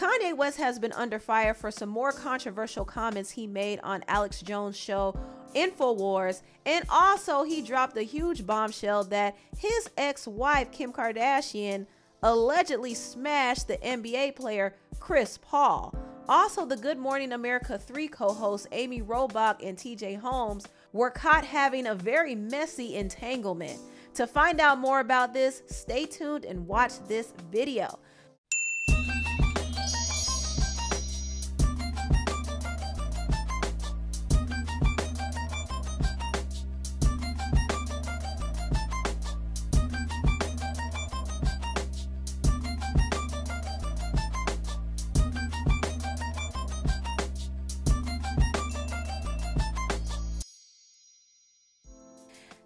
Kanye West has been under fire for some more controversial comments he made on Alex Jones' show InfoWars, and also he dropped a huge bombshell that his ex-wife Kim Kardashian allegedly smashed the NBA player Chris Paul. Also, the Good Morning America 3 co-hosts Amy Robach and TJ Holmes were caught having a very messy entanglement. To find out more about this, stay tuned and watch this video.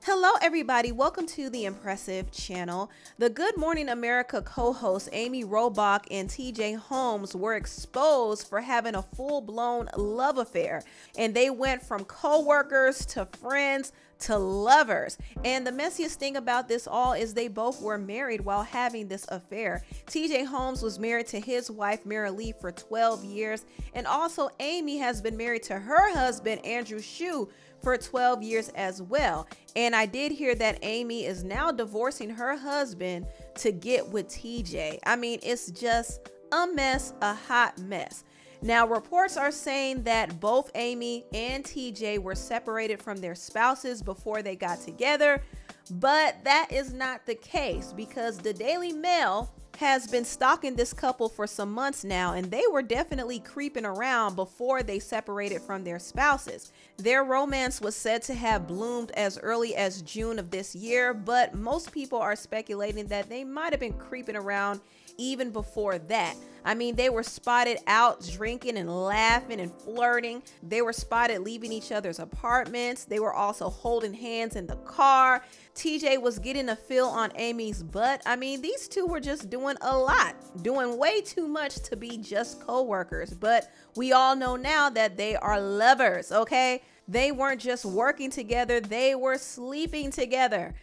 Hello everybody, welcome to the Empressive channel. The Good Morning America co-hosts Amy Robach and TJ Holmes were exposed for having a full-blown love affair, and they went from co-workers to friends to lovers. And the messiest thing about this all is they both were married while having this affair. TJ Holmes was married to his wife Mary Lee for 12 years, and also Amy has been married to her husband Andrew Shue for 12 years as well. And I did hear that Amy is now divorcing her husband to get with TJ. I mean, it's just a mess, a hot mess. Now, reports are saying that both Amy and TJ were separated from their spouses before they got together, but that is not the case because the Daily Mail has been stalking this couple for some months now, and they were definitely creeping around before they separated from their spouses. Their romance was said to have bloomed as early as June of this year, but most people are speculating that they might have been creeping around even before that. I mean, they were spotted out drinking and laughing and flirting. They were spotted leaving each other's apartments. They were also holding hands in the car. TJ was getting a feel on Amy's butt. I mean, these two were just doing a lot, doing way too much to be just co-workers. But we all know now that they are lovers, okay? They weren't just working together, they were sleeping together.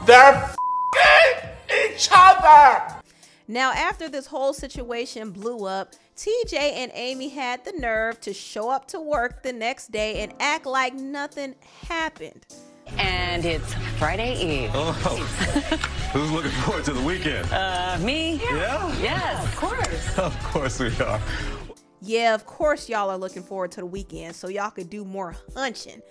They're f***ing each other! Now, after this whole situation blew up, TJ and Amy had the nerve to show up to work the next day and act like nothing happened. And it's Friday Eve. Oh, who's looking forward to the weekend? Me? Yeah? Yes, of course. Of course we are. Yeah, of course y'all are looking forward to the weekend so y'all could do more hunching.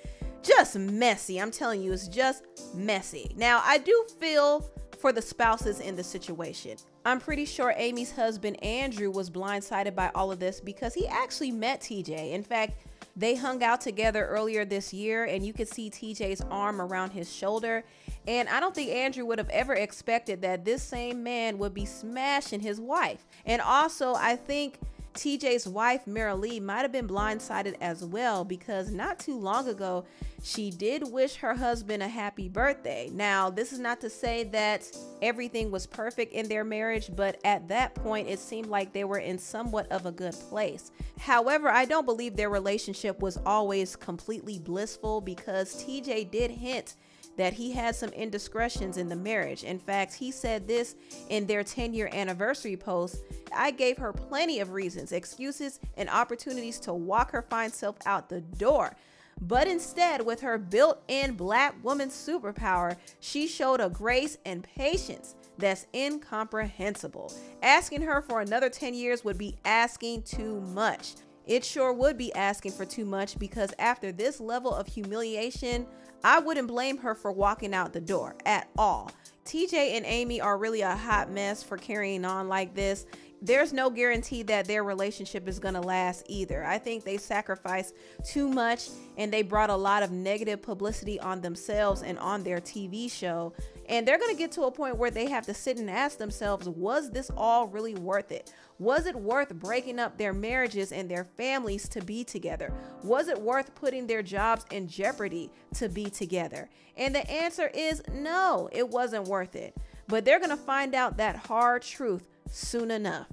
Just messy. I'm telling you, it's just messy. Now, I do feel for the spouses in the situation. I'm pretty sure Amy's husband Andrew was blindsided by all of this because he actually met TJ. In fact, they hung out together earlier this year, and you could see TJ's arm around his shoulder. And I don't think Andrew would have ever expected that this same man would be smashing his wife. And also, I think TJ's wife, Mary Lee, might have been blindsided as well because not too long ago, she did wish her husband a happy birthday. Now, this is not to say that everything was perfect in their marriage, but at that point, it seemed like they were in somewhat of a good place. However, I don't believe their relationship was always completely blissful because TJ did hint that he had some indiscretions in the marriage. In fact, he said this in their 10-year anniversary post: "I gave her plenty of reasons, excuses, and opportunities to walk her fine self out the door. But instead, with her built-in Black woman superpower, she showed a grace and patience that's incomprehensible. Asking her for another 10 years would be asking too much." It sure would be asking for too much because after this level of humiliation, I wouldn't blame her for walking out the door at all. TJ and Amy are really a hot mess for carrying on like this. There's no guarantee that their relationship is going to last either. I think they sacrificed too much and they brought a lot of negative publicity on themselves and on their TV show. And they're going to get to a point where they have to sit and ask themselves, was this all really worth it? Was it worth breaking up their marriages and their families to be together? Was it worth putting their jobs in jeopardy to be together? And the answer is no, it wasn't worth it. But they're going to find out that hard truth soon enough.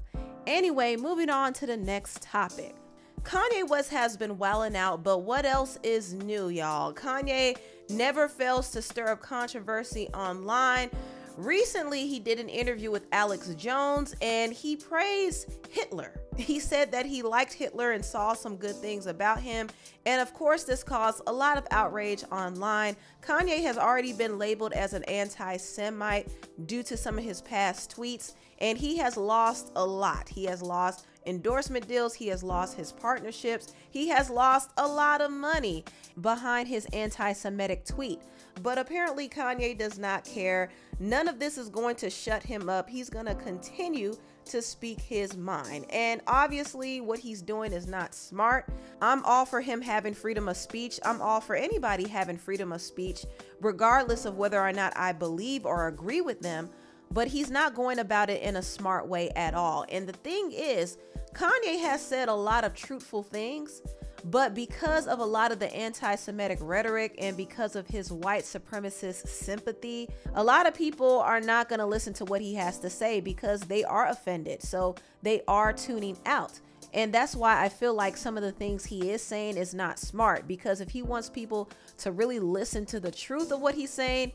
Anyway, moving on to the next topic. Kanye West has been wilding out, but what else is new, y'all? Kanye never fails to stir up controversy online. Recently, he did an interview with Alex Jones and he praised Hitler. He said that he liked Hitler and saw some good things about him. And of course, this caused a lot of outrage online. Kanye has already been labeled as an anti-Semite due to some of his past tweets, and he has lost a lot. He has lost endorsement deals, he has lost his partnerships, he has lost a lot of money behind his anti-Semitic tweet. But apparently Kanye does not care. None of this is going to shut him up. He's going to continue to speak his mind. And obviously what he's doing is not smart. I'm all for him having freedom of speech. I'm all for anybody having freedom of speech, regardless of whether or not I believe or agree with them. But he's not going about it in a smart way at all. And the thing is, Kanye has said a lot of truthful things, but because of a lot of the anti-Semitic rhetoric and because of his white supremacist sympathy, a lot of people are not going to listen to what he has to say because they are offended. So they are tuning out. And that's why I feel like some of the things he is saying is not smart, because if he wants people to really listen to the truth of what he's saying,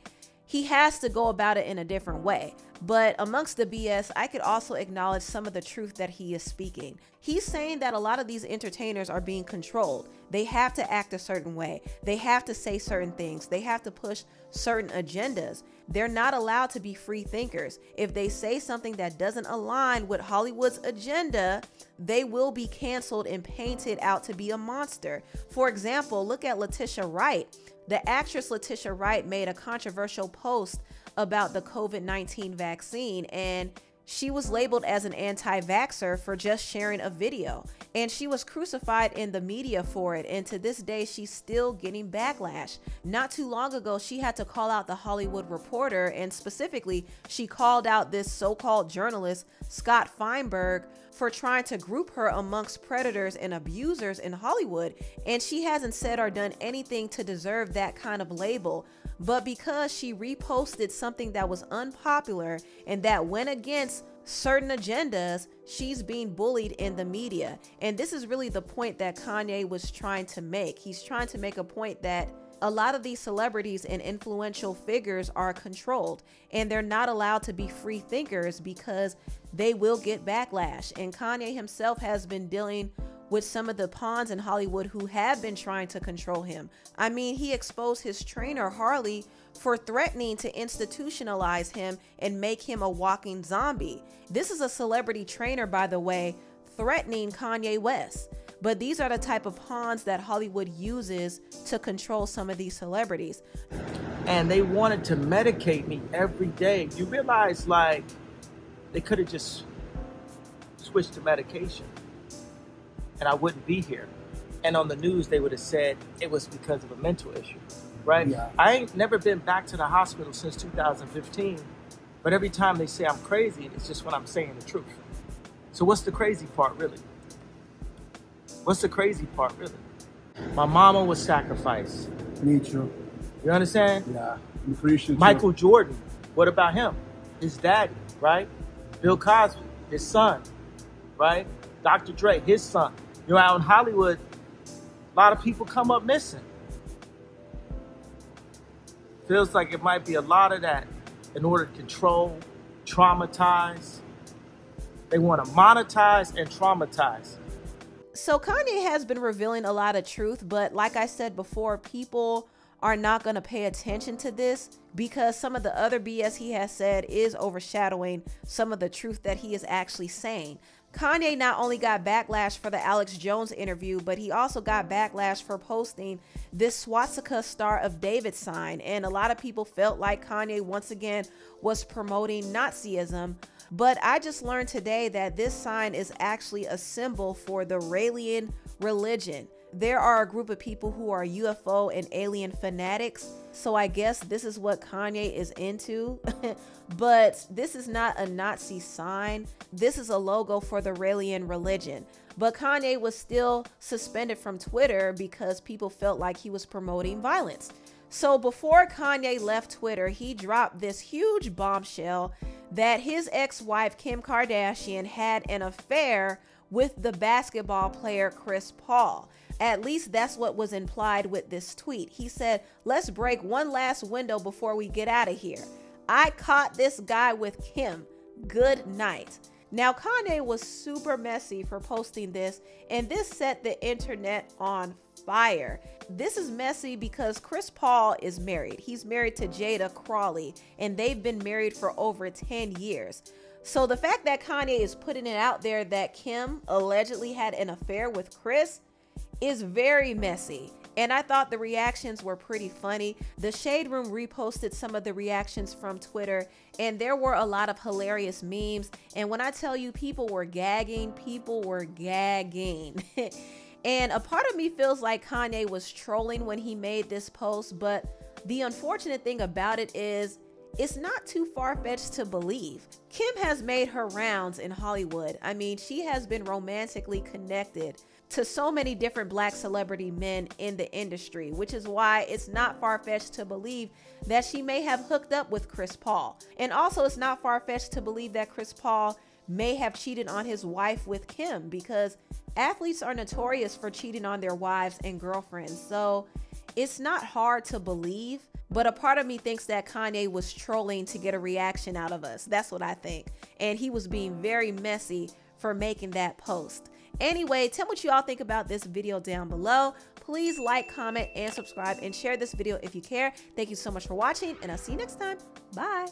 he has to go about it in a different way. But amongst the BS, I could also acknowledge some of the truth that he is speaking. He's saying that a lot of these entertainers are being controlled. They have to act a certain way. They have to say certain things. They have to push certain agendas. They're not allowed to be free thinkers. If they say something that doesn't align with Hollywood's agenda, they will be canceled and painted out to be a monster. For example, look at Letitia Wright. The actress Letitia Wright made a controversial post about the COVID-19 vaccine, and she was labeled as an anti-vaxxer for just sharing a video, and she was crucified in the media for it. And to this day, she's still getting backlash. Not too long ago, she had to call out the Hollywood Reporter, and specifically, she called out this so-called journalist, Scott Feinberg, for trying to group her amongst predators and abusers in Hollywood. And she hasn't said or done anything to deserve that kind of label. But because she reposted something that was unpopular and that went against certain agendas, she's being bullied in the media. And this is really the point that Kanye was trying to make. He's trying to make a point that a lot of these celebrities and influential figures are controlled, and they're not allowed to be free thinkers because they will get backlash. And Kanye himself has been dealing with some of the pawns in Hollywood who have been trying to control him. I mean, he exposed his trainer, Harley, for threatening to institutionalize him and make him a walking zombie. This is a celebrity trainer, by the way, threatening Kanye West. But these are the type of pawns that Hollywood uses to control some of these celebrities. And they wanted to medicate me every day. You realize, like, they could have just switched the medication and I wouldn't be here. And on the news, they would have said it was because of a mental issue, right? Yeah. I ain't never been back to the hospital since 2015. But every time they say I'm crazy, it's just when I'm saying the truth. So what's the crazy part, really? What's the crazy part, really? My mama was sacrificed. Me too. You understand? Yeah, I'm appreciative. Michael Jordan, what about him? His daddy, right? Bill Cosby, his son, right? Dr. Dre, his son. You know, out in Hollywood, a lot of people come up missing. Feels like it might be a lot of that in order to control, traumatize. They want to monetize and traumatize. So Kanye has been revealing a lot of truth, but like I said before, people are not going to pay attention to this because some of the other BS he has said is overshadowing some of the truth that he is actually saying. Kanye not only got backlash for the Alex Jones interview, but he also got backlash for posting this swastika Star of David sign. And a lot of people felt like Kanye once again was promoting Nazism. But I just learned today that this sign is actually a symbol for the Raelian religion. There are a group of people who are UFO and alien fanatics. So I guess this is what Kanye is into. But this is not a Nazi sign. This is a logo for the Raelian religion. But Kanye was still suspended from Twitter because people felt like he was promoting violence. So before Kanye left Twitter, he dropped this huge bombshell that his ex-wife Kim Kardashian had an affair with the basketball player Chris Paul. At least that's what was implied with this tweet. He said, "Let's break one last window before we get out of here. I caught this guy with Kim. Good night. Now, Kanye was super messy for posting this, and this set the internet on fire. This is messy because Chris Paul is married. He's married to Jada Crawley, and they've been married for over 10 years. So the fact that Kanye is putting it out there that Kim allegedly had an affair with Chris is very messy. And I thought the reactions were pretty funny. The Shade Room reposted some of the reactions from Twitter, and there were a lot of hilarious memes. And when I tell you people were gagging, people were gagging. And a part of me feels like Kanye was trolling when he made this post, but the unfortunate thing about it is it's not too far-fetched to believe. Kim has made her rounds in Hollywood. I mean, she has been romantically connected to so many different black celebrity men in the industry, which is why it's not far-fetched to believe that she may have hooked up with Chris Paul. And also, it's not far-fetched to believe that Chris Paul may have cheated on his wife with Kim, because athletes are notorious for cheating on their wives and girlfriends. So it's not hard to believe, but a part of me thinks that Kanye was trolling to get a reaction out of us. That's what I think. And he was being very messy for making that post. Anyway, tell me what you all think about this video down below. Please like, comment, and subscribe, and share this video if you care. Thank you so much for watching, and I'll see you next time. Bye.